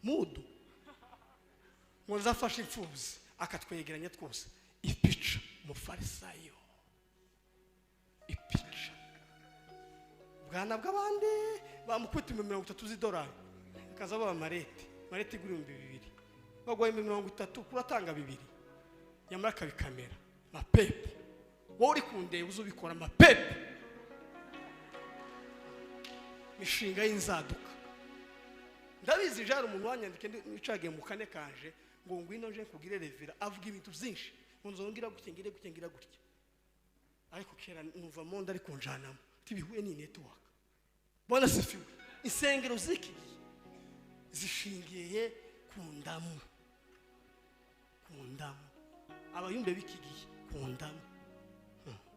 mudu ngo nzafashe imfuzi akatwegeranya twose ipica umufarisayo ipica bwana bw'abandi bamukubita $30 akaza baba marete igura $2,000 bagwaye $30 kuratanga 2 nyamara kabikamera mapepe wowe uri kundeba uzubikora mapepe mishinga y'inzaduka ndabizi jara umuntu wanyandike nicagiye mu kane kanje ngo ngwino nje kugire revira avuga ibintu byinshi nzongira gutya ariko kera numva monde ari kunjanamo tibihuye ni network bona sifiwe insengero ziki zishingiye kundamu abayumbe bikigiye kundamu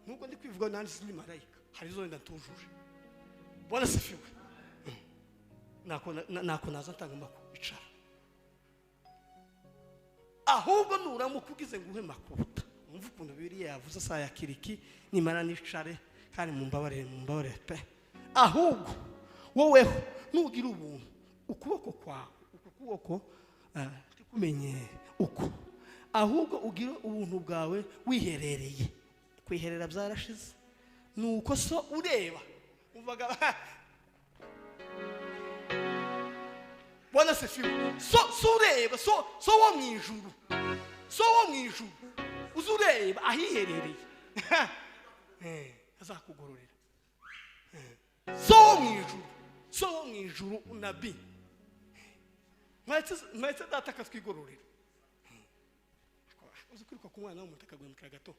nuko ndi kwivuga nandi sindi marayika hari zo ndatujuje bona sifiwe nako naza ntanga makuru icara ahubwo nuramukugize nguhe makuta umva ukuntu biriya yavuze saya kiriki nimara nicare kandi mumbabare pe ahubwo woweho nugira ubuntu ukuboko kwawe ukuboko kumenye uko ahubwo ugira ubuntu bwawe wiherereye kwiherera byarashize nuko so ureba uvuga bona sefiwe so ureba so wo mwijuru uzureba ahiherereye azakugororera so wo mwijuru unabi mwetse data katwigororera uzi kuri kwa mwana w'umuntu akagwemukira gato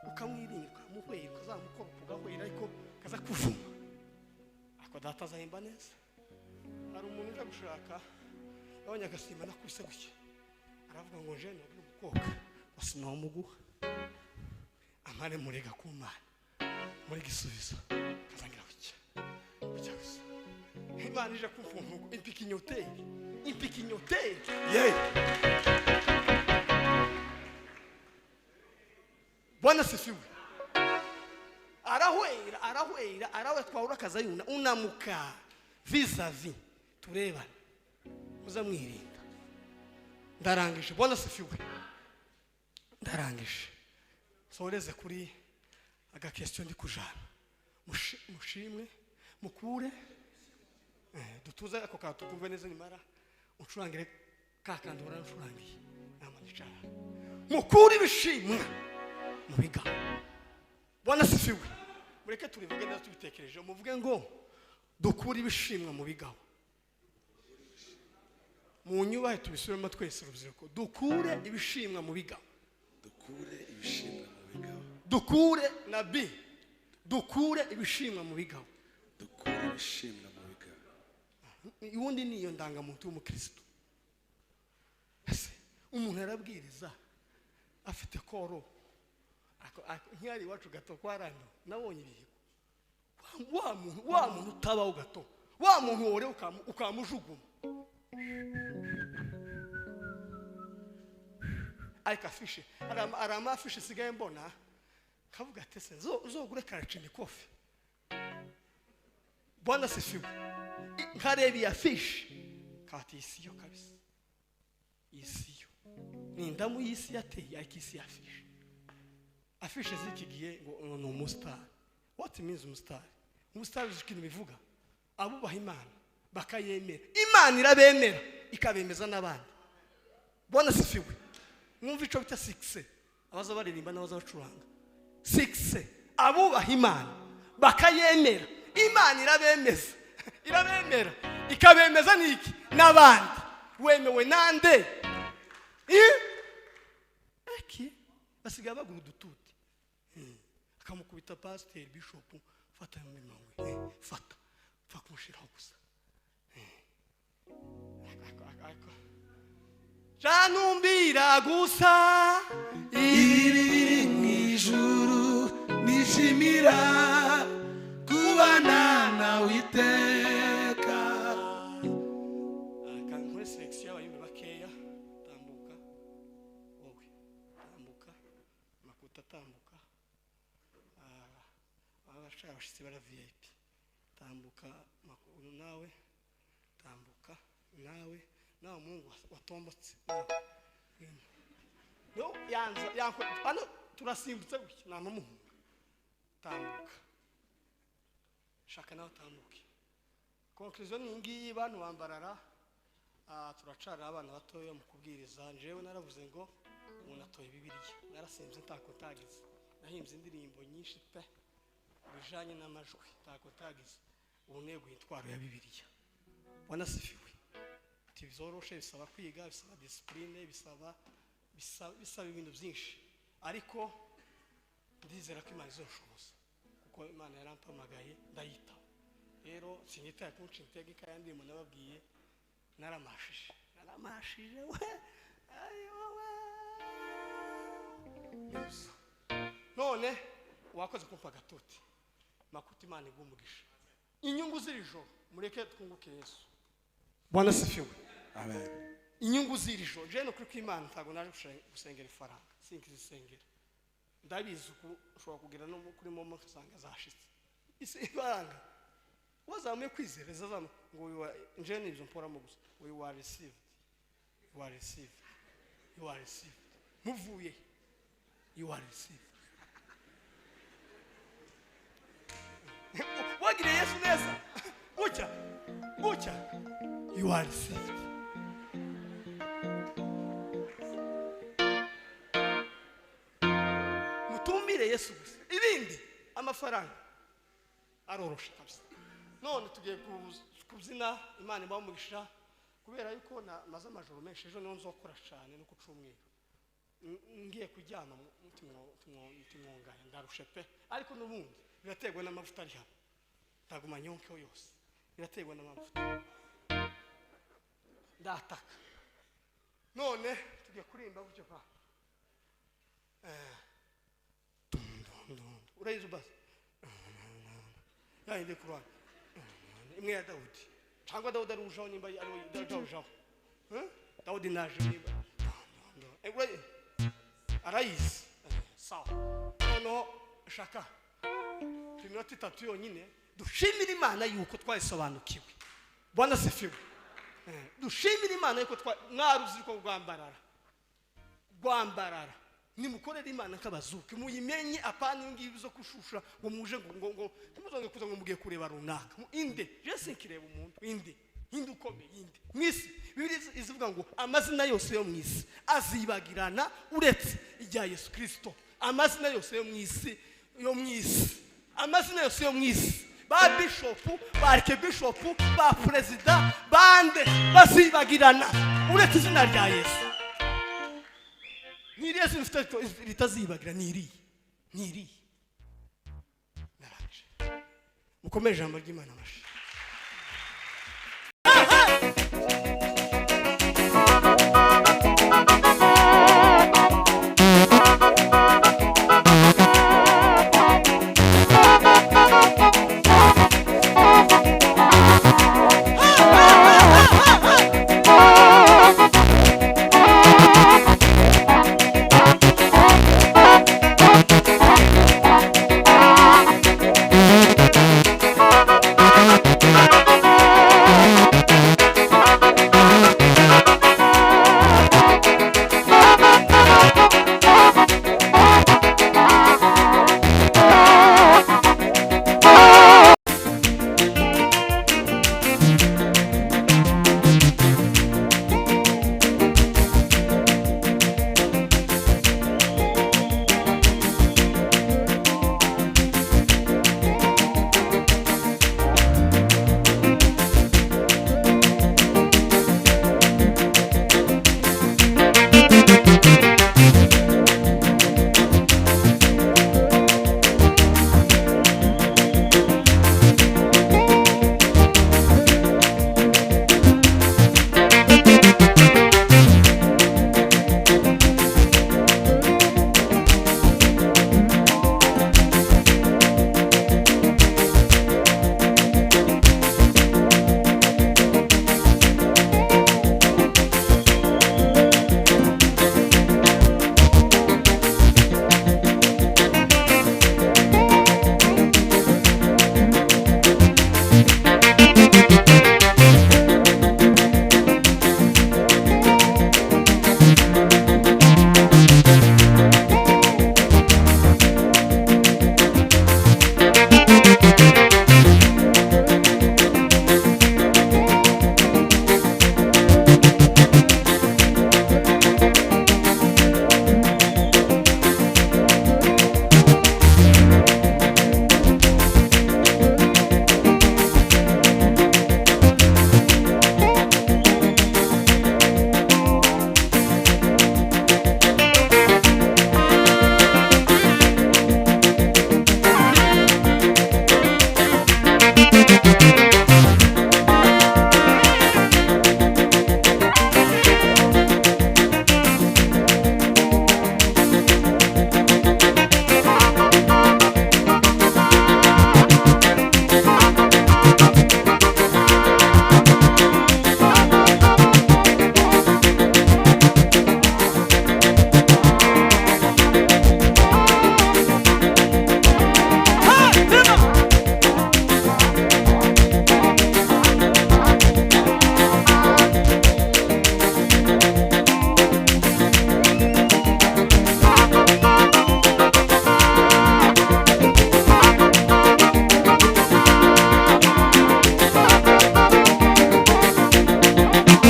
ukamwirinda ukamuhwera ukazamukora ukagahwera ariko kaza kuvuma ako data azahemba neza hari umuntu uje gushaka abanya gasimba nakubise gutya aravuga ngo je no gukoka wasina umuguha amare murega kumana muri gisubizo kazangira gutya gusa Imana ije kumfunga impikinyoteri Bwana sifiwe arahwera twahura kazayuna unamuka vis-a-vis tureba uzamwirinda ndarangije Bwana sifiwe ndarangije soreze kuri aga question ndi kujana mushimwe mukure dutuze ako katukumve neza nimara ucurangire kakandura ucurangiye namanicara mukure ibishimwe mubiga Bwana sifiwe mureke turivuge neza tubitekereje muvuge ngo dukura ibishimwa mu bigaho mu nyubahe tubisubiremo twese urubyiruko dukure ibishimwa mu bigaho dukure nabi dukure ibishimwa mu bigaho ubundi niyo ndangamuntu y'umukristo umuntu arabwiriza afite koro nk'ari wacu gato kwarando nabonye ibihigo wa muntu utabaho gato wa muntu wore ukamujuguma ariko afishe arama afishe sigaye mbona kavuga ati se uzogure karacini kofi Bwana sifiwe nkareba ya fish kati isiyo kabisa isiyo ni ndamu yisi yateye akisi ya fish afishe zikigiye ngo no mustar what means mustar ikintu bivuga abubaha Imana bakayemera Imana irabemera ikabemeza nabandi Bwana sifiwe mwumva ico bita 6 abaza baririmba nabaza bacuranga 6 abubaha Imana bakayemera Imana irabemera ikabemeza niki nabandi wemewe nande eki basigaye bagura udututi akamukubita pastor bishop fata y'umwe fata kumushiraho gusa Janumbira gusa iri mwijuru nishimira kubana nawe iteka kankore selection y'abayumbe bakeya tambuka wowe tambuka makuta tambuka abashaka abashitsi bara VIP tambuka makuru nawe tambuka nawe nawe Mungu watombotse no yanza yanko hano turasimbutse gutya nta n'umuhunga tambuka shaka nawe tambuke conclusion ni ngiyi bantu bambarara turacara abana batoya mu kubwiriza njewe naravuze ngo umuntu atoye Bibiliya narasenze ntakotagize nahimbye indirimbo nyinshi pe bijanye n'amajwi ntakotagize unego intwaro ya Bibiliya wanasifiwe tibizoroshe bisaba kwiga bisaba discipline bisaba ibintu byinshi ariko ndizera ko Imana izoshoboza kuko Imana yarampamagaye ndayita rero sinyitaye kunci integeka yandi mu nababwiye naramashije we ayo we none wakoze kumpa gatuti makuti Imana igumugisha inyungu z'irijo mureke twunguke Yesu Bwana sifiwe amen inyungu z'irijo je no kuri kw'Imana ntago naje gusengera ifaranga sinkizisengera ndabizi ushobora kugira no kuri momo kasanga zashitse isi ifaranga wazamuye kwizereza zamu ngo nje nivyo mporamo gusa ngo you are received muvuye you are received wagire Yesu neza bucya you are received mutumbire Yesu gusa ibindi amafaranga arorosha kabisa none tugiye kuzina Imana ibamugisha kubera yuko maze amajoro menshi ejo niho nzokora cyane no kucumwira ngiye kuryama mutimwongaya ndarushe pe ariko n'ubundi birategwa n'amavuta ari hano taguma nyonke yose birategwa n'amavuta ndataka none tugiye kurimba buryo pa urayizo basi yinde kurwana imwe ya Dawudi cyangwa Dawudi arujaho nimba ari Dawudi Dawudi naje niba arayisi sawa no shaka iminota 3 yonyine dushimira Imana yuko twayisobanukiwe Bwana sifiwe dushimira Imana yuko mwaruzi ko rwambarara nimukorera Imana kabazuke muyimenye apana ngibi zo kushusha ngo muje ngo muzonge kuza ngo mugiye kureba runaka inde je sinkireba umuntu inde ukomeye inde mwisi Bibiliya izivuga ngo amazina yose yo mwisi azibagirana uretse ijya Yesu Kristo amazina yose yo mwisi amazina yose yo mwisi ba bishop ba archbishop ba president bande bazibagirana uretse izina rya Yesu niri Yesu ritazibagira niri naraje mukomeje ijambo ry'Imana mashi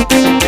Thank you.